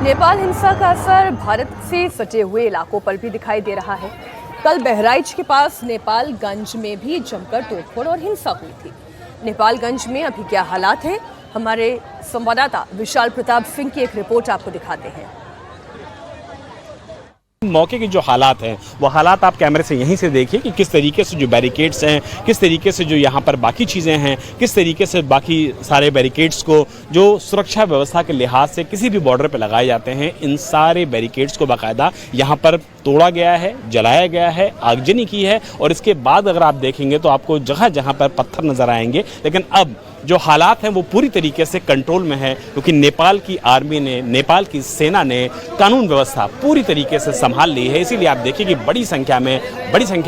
नेपाल हिंसा का असर भारत से सटे हुए इलाकों पर भी दिखाई दे रहा है। कल बहराइच के पास नेपालगंज में भी जमकर तोड़फोड़ और हिंसा हुई थी। नेपालगंज में अभी क्या हालात हैं, हमारे संवाददाता विशाल प्रताप सिंह की एक रिपोर्ट आपको दिखाते हैं। मौके के जो हालात हैं वो हालात आप कैमरे से यहीं से देखिए कि किस तरीके से जो बैरिकेड्स हैं, किस तरीके से जो यहाँ पर बाकी चीज़ें हैं, किस तरीके से बाकी सारे बैरिकेड्स को जो सुरक्षा व्यवस्था के लिहाज से किसी भी बॉर्डर पर लगाए जाते हैं, इन सारे बैरिकेड्स को बाकायदा यहाँ पर तोड़ा गया है, जलाया गया है, आगजनी की है। और इसके बाद अगर आप देखेंगे तो आपको जगह जगह पर पत्थर नजर आएंगे। लेकिन अब जो हालात हैं वो पूरी तरीके से कंट्रोल में है, क्योंकि नेपाल की आर्मी ने, नेपाल की सेना ने कानून व्यवस्था पूरी तरीके से संभाल ली है। इसीलिए आप देखिए कि बड़ी संख्या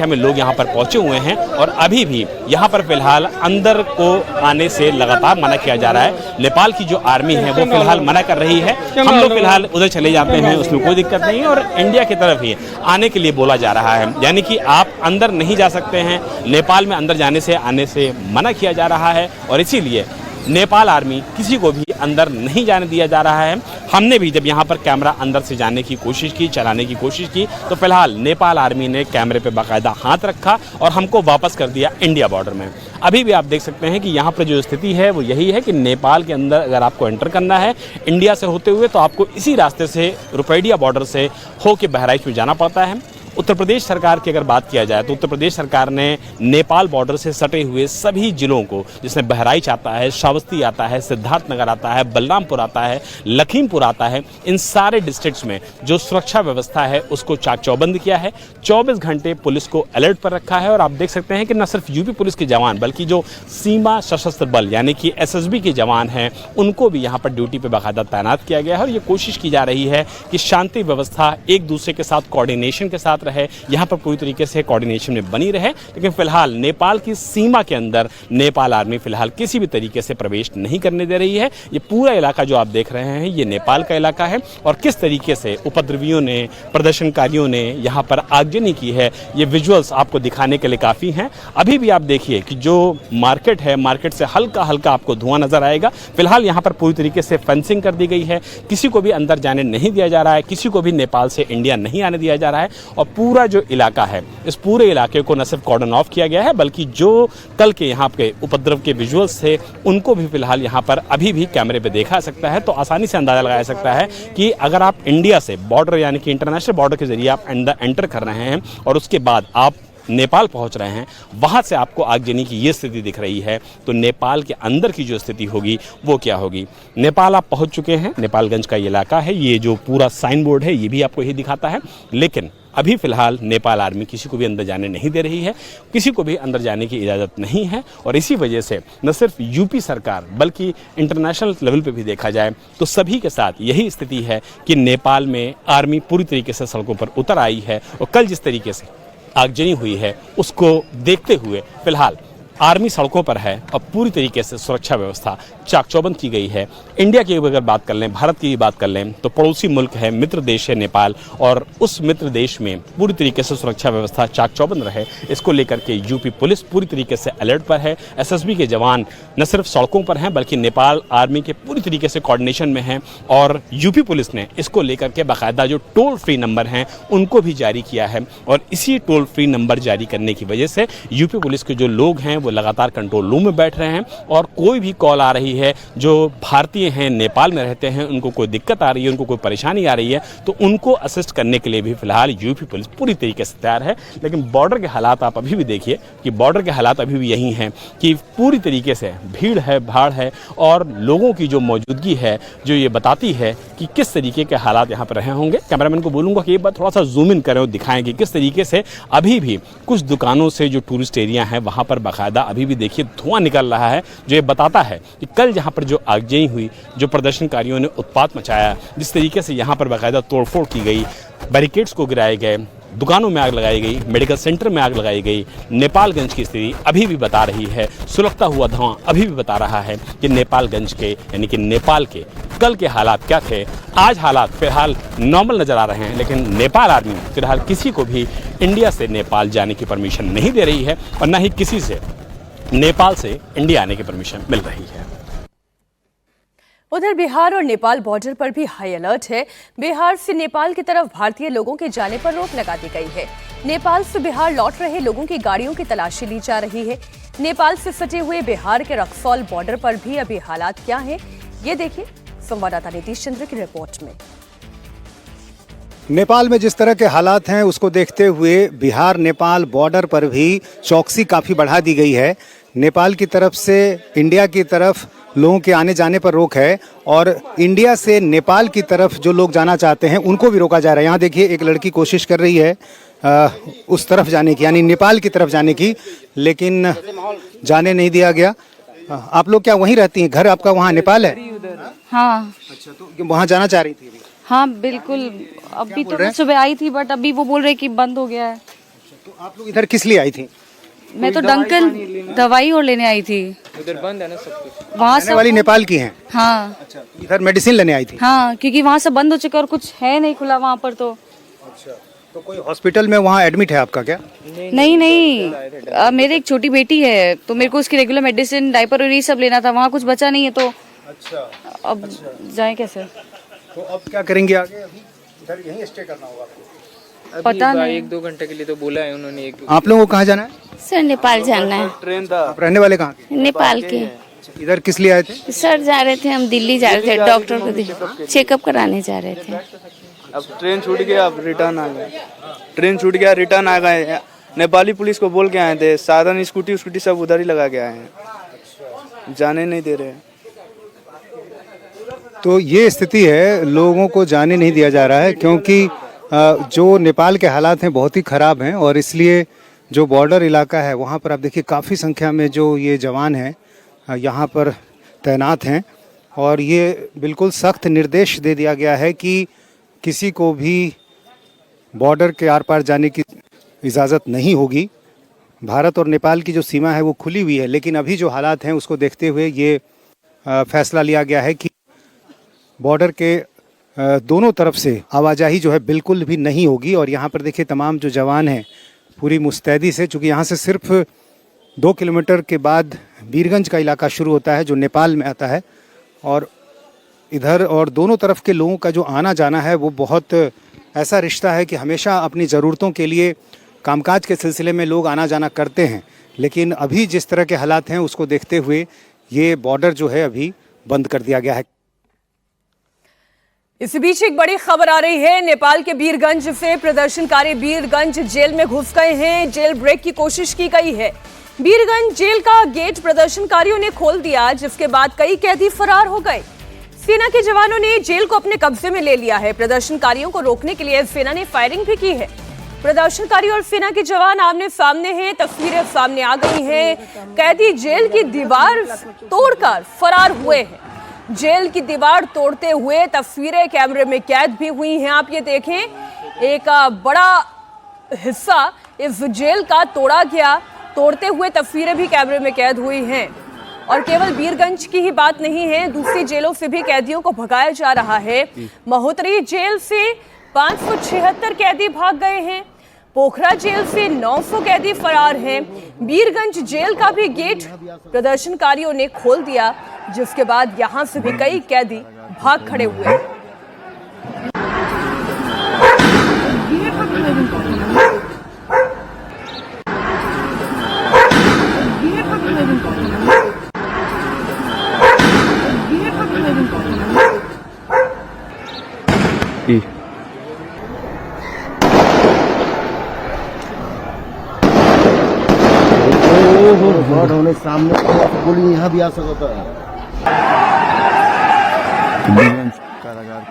में लोग यहाँ पर पहुंचे हुए हैं और अभी भी यहाँ पर फिलहाल अंदर को आने से लगातार मना किया जा रहा है। नेपाल की जो आर्मी है वो फिलहाल मना कर रही है, हम लोग फिलहाल उधर चले जाते हैं, उसमें कोई दिक्कत नहीं है। और इंडिया की तरफ ही आने के लिए बोला जा रहा है, यानी कि आप अंदर नहीं जा सकते हैं। नेपाल में अंदर आने से मना किया जा रहा है और इसीलिए नेपाल आर्मी किसी को भी अंदर नहीं जाने दिया जा रहा है। हमने भी जब यहाँ पर कैमरा अंदर से जाने की कोशिश की, चलाने की कोशिश की, तो फिलहाल नेपाल आर्मी ने कैमरे पे बाकायदा हाथ रखा और हमको वापस कर दिया इंडिया बॉर्डर में। अभी भी आप देख सकते हैं कि यहाँ पर जो स्थिति है वो यही है कि नेपाल के अंदर अगर आपको एंटर करना है इंडिया से होते हुए तो आपको इसी रास्ते से रुपैडिया बॉर्डर से होके बहराइच में जाना पड़ता है। उत्तर प्रदेश सरकार की अगर बात किया जाए तो उत्तर प्रदेश सरकार ने नेपाल बॉर्डर से सटे हुए सभी जिलों को, जिसमें बहराइच आता है, श्रावस्ती आता है, सिद्धार्थनगर आता है, बलरामपुर आता है, लखीमपुर आता है, इन सारे डिस्ट्रिक्ट्स में जो सुरक्षा व्यवस्था है उसको चाक चौबंद किया है। 24 घंटे पुलिस को अलर्ट पर रखा है। और आप देख सकते हैं कि न सिर्फ यूपी पुलिस के जवान बल्कि जो सीमा सशस्त्र बल यानी कि एसएसबी के जवान हैं उनको भी यहाँ पर ड्यूटी पर बाकायदा तैनात किया गया है। और ये कोशिश की जा रही है कि शांति व्यवस्था एक दूसरे के साथ कोऑर्डिनेशन के साथ रहे, यहाँ पर पूरी तरीके से कोऑर्डिनेशन में बनी रहे। लेकिन फिलहाल नेपाल की सीमा के अंदर नेपाल आर्मी फिलहाल किसी भी तरीके से प्रवेश नहीं करने दे रही है। ये पूरा इलाका जो आप देख रहे हैं ये नेपाल का इलाका है और किस तरीके से उपद्रवियों ने, प्रदर्शनकारियों ने यहाँ पर आगजनी की है, ये विजुअल्स आपको दिखाने के लिए काफ़ी हैं। अभी भी आप देखिए कि जो मार्केट है, मार्केट से हल्का हल्का आपको धुआं नजर आएगा। फिलहाल यहाँ पर पूरी तरीके से फेंसिंग कर दी गई है, किसी को भी अंदर जाने नहीं दिया जा रहा है, किसी को भी नेपाल से इंडिया नहीं आने दिया जा रहा है। और पूरा जो इलाका है, इस पूरे इलाके को न सिर्फ कॉर्डन ऑफ किया गया है बल्कि जो कल के यहाँ पे उपद्रव के विजुअल्स थे उनको भी फिलहाल यहाँ पर अभी भी कैमरे पे देखा सकता है। तो आसानी से अंदाजा लगाया सकता है कि अगर आप इंडिया से बॉर्डर यानी कि इंटरनेशनल बॉर्डर के जरिए आप एंटर कर रहे हैं और उसके बाद आप नेपाल पहुंच रहे हैं, वहां से आपको आगजनी की ये स्थिति दिख रही है, तो नेपाल के अंदर की जो स्थिति होगी वो क्या होगी। नेपाल आप पहुंच चुके हैं, नेपालगंज का ये इलाका है, ये जो पूरा साइन बोर्ड है ये भी आपको यही दिखाता है। लेकिन अभी फिलहाल नेपाल आर्मी किसी को भी अंदर जाने नहीं दे रही है, किसी को भी अंदर जाने की इजाज़त नहीं है। और इसी वजह से न सिर्फ यूपी सरकार बल्कि इंटरनेशनल लेवल पे भी देखा जाए तो सभी के साथ यही स्थिति है कि नेपाल में आर्मी पूरी तरीके से सड़कों पर उतर आई है। और कल जिस तरीके से आगजनी हुई है उसको देखते हुए फिलहाल आर्मी सड़कों पर है और पूरी तरीके से सुरक्षा व्यवस्था चाक चौबंद की गई है। इंडिया की अगर बात कर लें, भारत की बात कर लें तो पड़ोसी मुल्क है, मित्र देश है नेपाल, और उस मित्र देश में पूरी तरीके से सुरक्षा व्यवस्था चाक चौबंद रहे, इसको लेकर के यूपी पुलिस पूरी तरीके से अलर्ट पर है। एसएसबी के जवान न सिर्फ सड़कों पर हैं बल्कि नेपाल आर्मी के पूरी तरीके से कोऑर्डिनेशन में हैं। और यूपी पुलिस ने इसको लेकर के बाकायदा जो टोल फ्री नंबर हैं उनको भी जारी किया है। और इसी टोल फ्री नंबर जारी करने की वजह से यूपी पुलिस के जो लोग हैं वो लगातार कंट्रोल रूम में बैठ रहे हैं। और कोई भी कॉल आ रही है, जो भारतीय हैं, नेपाल में रहते हैं, उनको कोई दिक्कत आ रही है, उनको कोई परेशानी आ रही है, तो उनको असिस्ट करने के लिए भी फिलहाल यूपी पुलिस पूरी तरीके से तैयार है। लेकिन बॉर्डर के हालात आप अभी भी देखिए कि बॉर्डर के हालात अभी भी यही हैं कि पूरी तरीके से भीड़ है, भाड़ है और लोगों की जो मौजूदगी है जो ये बताती है कि किस तरीके के हालात यहाँ पर रहे होंगे। कैमरामैन को बोलूँगा कि ये बात थोड़ा सा जूम इन करें और दिखाएं कि किस तरीके से अभी भी कुछ दुकानों से जो टूरिस्ट एरिया है वहाँ पर बाकायदा अभी भी देखिए धुआं निकल रहा है, जो ये बताता है कि कल यहाँ पर जो आगजनी हुई, जो प्रदर्शनकारियों ने उत्पात मचाया, जिस तरीके से यहाँ पर बाकायदा तोड़फोड़ की गई, बैरिकेड्स को गिराए गए, दुकानों में आग लगाई गई, मेडिकल सेंटर में आग लगाई गई, नेपालगंज की स्थिति अभी भी बता रही है, सुलगता हुआ धुआं अभी भी बता रहा है कि नेपालगंज के यानी कि नेपाल के कल के हालात क्या थे। आज हालात फिलहाल नॉर्मल नजर आ रहे हैं, लेकिन नेपाल आर्मी फिलहाल किसी को भी इंडिया से नेपाल जाने की परमिशन नहीं दे रही है और न ही किसी से नेपाल से इंडिया आने की परमिशन मिल रही है। उधर बिहार और नेपाल बॉर्डर पर भी हाई अलर्ट है। बिहार से नेपाल की तरफ भारतीय लोगों के जाने पर रोक लगा दी गई है। नेपाल से बिहार लौट रहे लोगों की गाड़ियों की तलाशी ली जा रही है। नेपाल से सटे हुए बिहार के रक्सौल बॉर्डर पर भी अभी हालात क्या हैं, ये देखिए संवाददाता नीतीश चंद्र की रिपोर्ट में। नेपाल में जिस तरह के हालात हैं उसको देखते हुए बिहार नेपाल बॉर्डर पर भी चौकसी काफ़ी बढ़ा दी गई है। नेपाल की तरफ से इंडिया की तरफ लोगों के आने जाने पर रोक है और इंडिया से नेपाल की तरफ जो लोग जाना चाहते हैं उनको भी रोका जा रहा है। यहाँ देखिए एक लड़की कोशिश कर रही है उस तरफ जाने की, यानी नेपाल की तरफ जाने की, लेकिन जाने नहीं दिया गया। आप लोग क्या वहीं रहती हैं? घर आपका वहाँ नेपाल है? हाँ। अच्छा, तो वहाँ जाना चाह रही थी? हाँ बिल्कुल, अभी तो मैं सुबह आई थी बट अभी वो बोल रहे कि बंद हो गया है। तो आप लोग इधर किस लिए आई थी? मैं तो डंकन दवाई और लेने आई थी। उधर बंद है ना सब कुछ। वहाँ रहने वाली नेपाल की हैं? हाँ। अच्छा, इधर मेडिसिन लेने आई थी? हाँ, क्योंकि वहाँ से बंद हो चुका और कुछ है नहीं खुला वहाँ पर। तो अच्छा, तो कोई हॉस्पिटल में वहाँ एडमिट है आपका क्या? नहीं मेरे एक छोटी बेटी है तो मेरे को उसकी रेगुलर मेडिसिन डायपर और ये सब लेना था। वहाँ कुछ बचा नहीं है तो अच्छा, अब जाए कैसे? तो अब क्या करेंगे आगे? अभी इधर यहीं स्टे करना होगा आपको? पता नहीं, 1-2 घंटे के लिए तो बोला है उन्होंने। आप लोगों को कहाँ जाना है? सर नेपाल जाना है। ट्रेन था। आप रहने वाले कहाँ के? नेपाल के। इधर किस लिए आए थे? सर जा रहे थे, हम दिल्ली जा रहे थे, डॉक्टर को चेकअप कराने जा रहे थे। अब ट्रेन छूट गया, अब रिटर्न आ गए। ट्रेन छूट गया, रिटर्न आ गए। नेपाली पुलिस को बोल के आए थे, साधन स्कूटी सब उधर ही लगा के आए हैं, जाने नहीं दे रहे। तो ये स्थिति है, लोगों को जाने नहीं दिया जा रहा है क्योंकि जो नेपाल के हालात हैं बहुत ही ख़राब हैं और इसलिए जो बॉर्डर इलाका है वहाँ पर आप देखिए काफ़ी संख्या में जो ये जवान हैं यहाँ पर तैनात हैं और ये बिल्कुल सख्त निर्देश दे दिया गया है कि किसी को भी बॉर्डर के आर पार जाने की इजाज़त नहीं होगी। भारत और नेपाल की जो सीमा है वो खुली हुई है, लेकिन अभी जो हालात हैं उसको देखते हुए ये फैसला लिया गया है कि बॉर्डर के दोनों तरफ से आवाजाही जो है बिल्कुल भी नहीं होगी। और यहाँ पर देखिए तमाम जो जवान हैं पूरी मुस्तैदी से, चूँकि यहाँ से सिर्फ 2 किलोमीटर के बाद बीरगंज का इलाका शुरू होता है जो नेपाल में आता है और इधर और दोनों तरफ के लोगों का जो आना जाना है वो बहुत ऐसा रिश्ता है कि हमेशा अपनी ज़रूरतों के लिए कामकाज के सिलसिले में लोग आना जाना करते हैं, लेकिन अभी जिस तरह के हालात हैं उसको देखते हुए ये बॉर्डर जो है अभी बंद कर दिया गया है। इसी बीच एक बड़ी खबर आ रही है नेपाल के बीरगंज से। प्रदर्शनकारी बीरगंज जेल में घुस गए हैं, जेल ब्रेक की कोशिश की गई है। बीरगंज जेल का गेट प्रदर्शनकारियों ने खोल दिया, जिसके बाद कई कैदी फरार हो गए। सेना के जवानों ने जेल को अपने कब्जे में ले लिया है। प्रदर्शनकारियों को रोकने के लिए सेना ने फायरिंग भी की है। प्रदर्शनकारी और सेना के जवान आमने सामने हैं, तस्वीरें सामने आ गई हैं। कैदी जेल की दीवार तोड़कर फरार हुए हैं। जेल की दीवार तोड़ते हुए तस्वीरें कैमरे में कैद भी हुई हैं। आप ये देखें, एक बड़ा हिस्सा इस जेल का तोड़ा गया, तोड़ते हुए तस्वीरें भी कैमरे में कैद हुई हैं। और केवल बीरगंज की ही बात नहीं है, दूसरी जेलों से भी कैदियों को भगाया जा रहा है। महोत्तरी जेल से 576 कैदी भाग गए हैं। पोखरा जेल से 900 कैदी फरार हैं। बीरगंज जेल का भी गेट प्रदर्शनकारियों ने खोल दिया, जिसके बाद यहां से भी कई कैदी भाग खड़े हुए। होने सामने गोली यहाँ भी आ सकता है।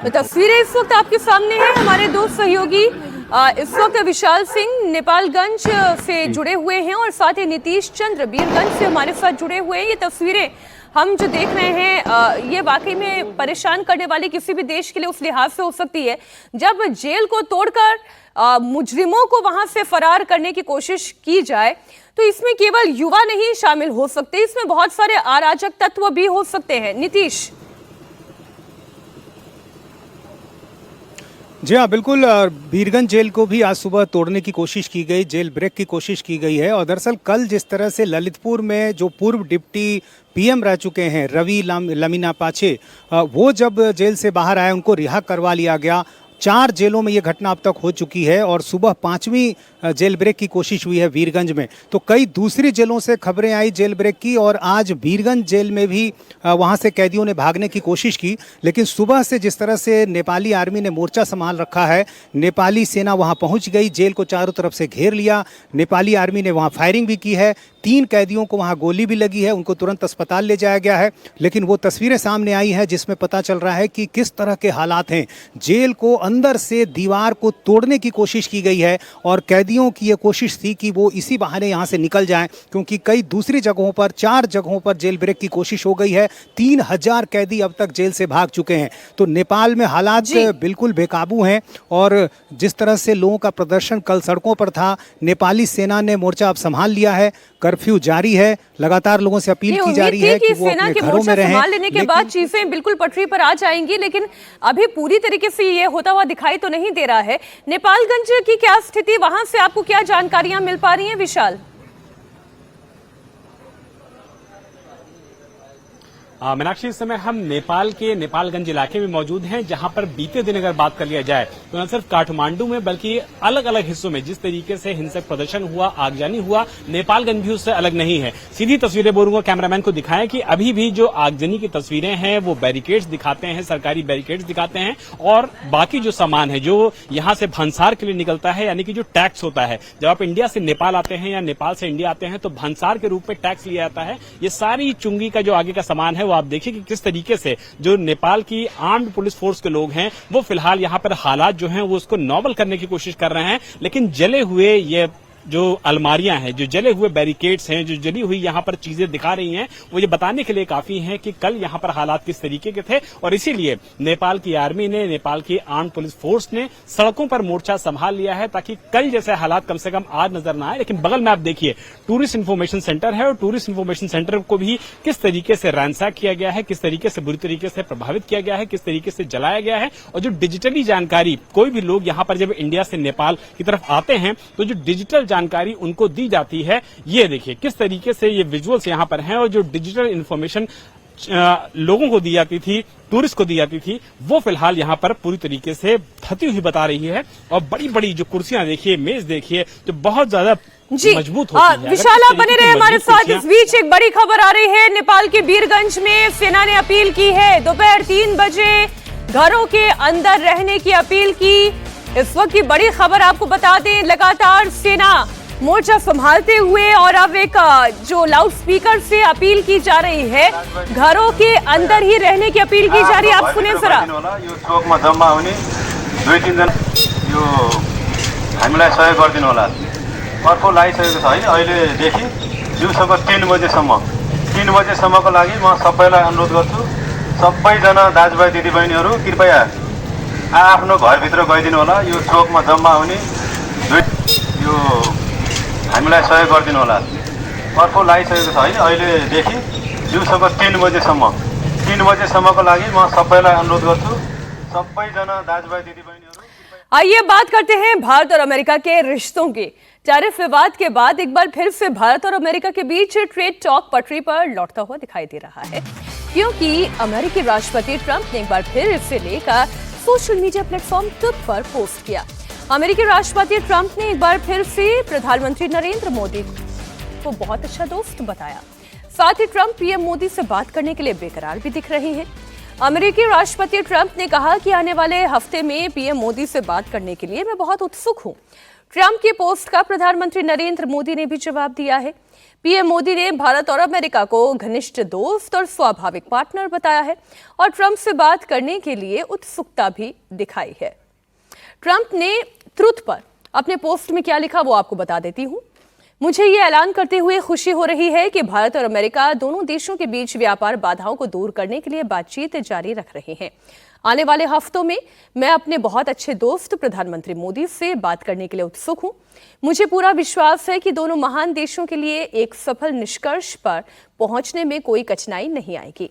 तो तस्वीरें इस वक्त आपके सामने हैं। हमारे दो सहयोगी इस वक्त विशाल सिंह नेपालगंज से जुड़े हुए हैं और साथ ही नीतीश चंद्र बीरगंज से हमारे साथ जुड़े हुए हैं। ये तस्वीरें हम जो देख रहे हैं ये वाकई में परेशान करने वाली किसी भी देश के लिए उस लिहाज से हो सकती है जब जेल को तोड़कर मुजरिमों को वहां से फरार करने की कोशिश की जाए। तो इसमें केवल युवा नहीं शामिल हो सकते, इसमें बहुत सारे अराजक तत्व भी हो सकते हैं। नीतीश, जी हाँ, बिल्कुल। वीरगंज जेल को भी आज सुबह तोड़ने की कोशिश की गई, जेल ब्रेक की कोशिश की गई है। और दरअसल कल जिस तरह से ललितपुर में जो पूर्व डिप्टी पीएम रह चुके हैं रवि लमीनापाचे, वो जब जेल से बाहर आए उनको रिहा करवा लिया गया। 4 जेलों में ये घटना अब तक हो चुकी है और सुबह 5वीं जेल ब्रेक की कोशिश हुई है वीरगंज में। तो कई दूसरी जेलों से खबरें आई जेल ब्रेक की, और आज वीरगंज जेल में भी वहां से कैदियों ने भागने की कोशिश की। लेकिन सुबह से जिस तरह से नेपाली आर्मी ने मोर्चा संभाल रखा है, नेपाली सेना वहां पहुंच गई, जेल को चारों तरफ से घेर लिया। नेपाली आर्मी ने वहां फायरिंग भी की है, 3 कैदियों को वहां गोली भी लगी है, उनको तुरंत अस्पताल ले जाया गया है। लेकिन वो तस्वीरें सामने आई हैं जिसमें पता चल रहा है कि किस तरह के हालात हैं। जेल को अंदर से दीवार को तोड़ने की कोशिश की गई है और कैदियों की ये कोशिश थी कि वो इसी बहाने यहाँ से निकल जाएं, क्योंकि कई दूसरी जगहों पर 4 जगहों पर जेल ब्रेक की कोशिश हो गई है। 3000 कैदी अब तक जेल से भाग चुके हैं। तो नेपाल में हालात बिल्कुल बेकाबू हैं और जिस तरह से लोगों का प्रदर्शन कल सड़कों पर था, नेपाली सेना ने मोर्चा अब संभाल लिया है। कर्फ्यू जारी है, लगातार लोगों से अपील की जा रही है कि वो अपने घरों में रहें। संभाल लेने के बाद चीजें बिल्कुल पटरी पर आ जाएंगी, लेकिन अभी पूरी तरीके से ये होता हुआ दिखाई तो नहीं दे रहा है। नेपालगंज की क्या स्थिति, वहां से आपको क्या जानकारियां मिल पा रही हैं विशाल? मीनाक्षी, इस समय हम नेपाल के नेपालगंज इलाके में मौजूद हैं, जहां पर बीते दिन अगर बात कर लिया जाए तो न सिर्फ काठमांडू में बल्कि अलग अलग हिस्सों में जिस तरीके से हिंसक प्रदर्शन हुआ, आगजनी हुआ, नेपालगंज भी उससे अलग नहीं है। सीधी तस्वीरें बोलूंगा कैमरामैन को दिखाएं कि अभी भी जो आगजनी की तस्वीरें हैं वो बैरिकेड्स दिखाते हैं, सरकारी बैरिकेड्स दिखाते हैं, और बाकी जो सामान है जो यहां से भंसार के लिए निकलता है, यानी कि जो टैक्स होता है, जब आप इंडिया से नेपाल आते हैं या नेपाल से इंडिया आते हैं तो भंसार के रूप में टैक्स लिया जाता है। ये सारी चुंगी का जो आगे का सामान है वो आप देखिए कि किस तरीके से जो नेपाल की आर्म्ड पुलिस फोर्स के लोग हैं वो फिलहाल यहां पर हालात जो हैं वो उसको नॉर्मल करने की कोशिश कर रहे हैं। लेकिन जले हुए ये जो अलमारियां हैं, जो जले हुए बैरिकेड्स हैं, जो जली हुई यहां पर चीजें दिखा रही हैं, वो ये बताने के लिए काफी हैं कि कल यहां पर हालात किस तरीके के थे। और इसीलिए नेपाल की आर्मी ने, नेपाल की आर्म्ड पुलिस फोर्स ने सड़कों पर मोर्चा संभाल लिया है ताकि कल जैसे हालात कम से कम आज नजर ना आए। लेकिन बगल में आप देखिए टूरिस्ट इन्फॉर्मेशन सेंटर है, और टूरिस्ट इन्फॉर्मेशन सेंटर को भी किस तरीके से रैंसैक किया गया है, किस तरीके से बुरी तरीके से प्रभावित किया गया है, किस तरीके से जलाया गया है। और जो डिजिटली जानकारी कोई भी लोग यहां पर जब इंडिया से नेपाल की तरफ आते हैं तो जो डिजिटल जानकारी उनको दी जाती है, ये देखिए किस तरीके से ये विजुअल्स यहां पर हैं। और जो डिजिटल इन्फॉर्मेशन लोगों को दी जाती थी, टूरिस्ट को दी जाती थी, वो फिलहाल यहां पर पूरी तरीके से धती हुई बता रही है। और बड़ी बड़ी जो कुर्सियां देखिए, मेज देखिए, जो बहुत ज्यादा मजबूत होती है। विशाल, आप बने रहे हमारे साथ। इस बीच एक बड़ी खबर आ रही है, नेपाल के वीरगंज में सेना ने अपील की है, दोपहर 3 बजे घरों के अंदर रहने की अपील की। इस वक्त की बड़ी खबर आपको बता दें, लगातार सेना मोर्चा संभालते हुए और अब एक जो लाउड स्पीकर से अपील की जा रही है, घरों के अंदर ही रहने की अपील की जा रही है। आप सुने जरा। यो चोकमा जम्मा हुने 2-3 जना यो हामीलाई सहयोग गरिदिनु होला। अर्को लागिसकेको छ है, अहिलेदेखि दिउँसोको 3 बजेसम्मको लागि म सबैलाई अनुरोध गर्छु, सबैजना दाजुभाइ दिदीबहिनीहरू कृपया आफ्नो घरभित्र गइदिनु होला। यो चोकमा जम्मा हुने यो हामीलाई सहयोग गरिदिनु होला। अर्को लागिसकेको छ है, अहिलेदेखि दिउँसोको 3 बजेसम्मको लागि म सबैलाई अनुरोध गर्छु, सबैजना दाजुभाइ दिदीबहिनीहरू। आइए बात करते हैं भारत और अमेरिका के रिश्तों की। टैरिफ विवाद के बाद एक बार फिर से भारत और अमेरिका के बीच ट्रेड टॉक पटरी पर लौटता हुआ दिखाई दे रहा है, क्योंकि अमेरिकी राष्ट्रपति ट्रंप ने एक बार फिर इसे लेकर सोशल मीडिया प्लेटफॉर्म ट्विटर पर पोस्ट किया। अमेरिकी राष्ट्रपति ट्रंप ने एक बार फिर से प्रधानमंत्री नरेंद्र मोदी को बहुत अच्छा दोस्त बताया। साथ ही ट्रंप पीएम मोदी से बात करने के लिए बेकरार भी दिख रहे हैं। अमेरिकी राष्ट्रपति ट्रंप ने कहा कि आने वाले हफ्ते में पीएम मोदी से बात करने के लिए मैं बहुत उत्सुक हूं। ट्रंप की पोस्ट का प्रधानमंत्री नरेंद्र मोदी ने भी जवाब दिया है। पीएम मोदी ने भारत और अमेरिका को घनिष्ठ दोस्त और स्वाभाविक पार्टनर बताया है और ट्रंप से बात करने के लिए उत्सुकता भी दिखाई है। ट्रंप ने ट्रुथ पर अपने पोस्ट में क्या लिखा वो आपको बता देती हूं। मुझे ये ऐलान करते हुए खुशी हो रही है कि भारत और अमेरिका दोनों देशों के बीच व्यापार बाधाओं को दूर करने के लिए बातचीत जारी रख रहे हैं। आने वाले हफ्तों में मैं अपने बहुत अच्छे दोस्त प्रधानमंत्री मोदी से बात करने के लिए उत्सुक हूं। मुझे पूरा विश्वास है कि दोनों महान देशों के लिए एक सफल निष्कर्ष पर पहुंचने में कोई कठिनाई नहीं आएगी।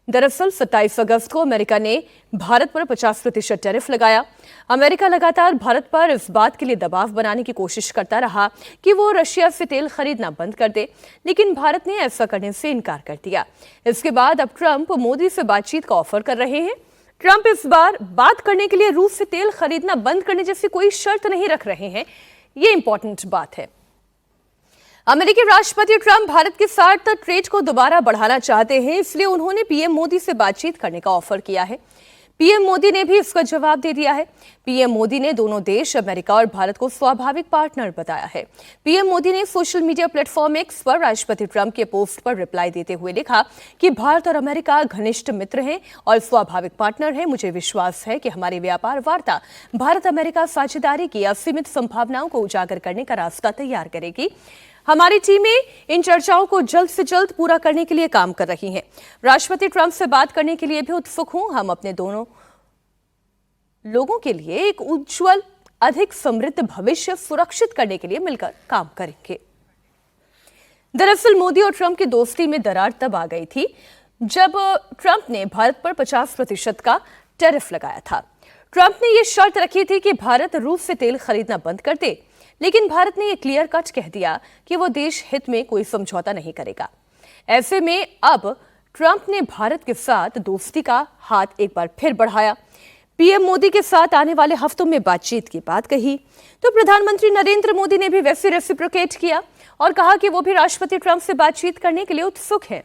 दरअसल 27 अगस्त को अमेरिका ने भारत पर 50% टैरिफ लगाया। अमेरिका लगातार भारत पर इस बात के लिए दबाव बनाने की कोशिश करता रहा कि वो रशिया से तेल खरीदना बंद कर दे, लेकिन भारत ने ऐसा करने से इनकार कर दिया। इसके बाद अब ट्रंप मोदी से बातचीत का ऑफर कर रहे हैं। ट्रंप इस बार बात करने के लिए रूस से तेल खरीदना बंद करने जैसी कोई शर्त नहीं रख रहे हैं। ये इंपॉर्टेंट बात है। अमेरिकी राष्ट्रपति ट्रंप भारत के साथ ट्रेड को दोबारा बढ़ाना चाहते हैं, इसलिए उन्होंने पीएम मोदी से बातचीत करने का ऑफर किया है। पीएम मोदी ने भी इसका जवाब दे दिया है। पीएम मोदी ने दोनों देश अमेरिका और भारत को स्वाभाविक पार्टनर बताया है। पीएम मोदी ने सोशल मीडिया प्लेटफॉर्म एक्स पर राष्ट्रपति ट्रंप के पोस्ट पर रिप्लाई देते हुए लिखा कि भारत और अमेरिका घनिष्ठ मित्र हैं और स्वाभाविक पार्टनर हैं। मुझे विश्वास है कि हमारी व्यापार वार्ता भारत अमेरिका साझेदारी की असीमित संभावनाओं को उजागर करने का रास्ता तैयार करेगी। हमारी टीमें इन चर्चाओं को जल्द से जल्द पूरा करने के लिए काम कर रही हैं। राष्ट्रपति ट्रंप से बात करने के लिए भी उत्सुक हूं। हम अपने दोनों लोगों के लिए एक उज्जवल, अधिक समृद्ध भविष्य सुरक्षित करने के लिए मिलकर काम करेंगे। दरअसल मोदी और ट्रंप की दोस्ती में दरार तब आ गई थी जब ट्रंप ने भारत पर 50% का टैरिफ लगाया था। ट्रंप ने यह शर्त रखी थी कि भारत रूस से तेल खरीदना बंद कर दे, लेकिन भारत ने यह क्लियर कट कह दिया कि वो देश हित में कोई समझौता नहीं करेगा। ऐसे में अब ट्रंप ने भारत के साथ दोस्ती का हाथ एक बार फिर बढ़ाया। पीएम मोदी के साथ आने वाले हफ्तों में बातचीत की बात कही तो प्रधानमंत्री नरेंद्र मोदी ने भी वैसे रेसिप्रोकेट किया और कहा कि वो भी राष्ट्रपति ट्रंप से बातचीत करने के लिए उत्सुक हैं।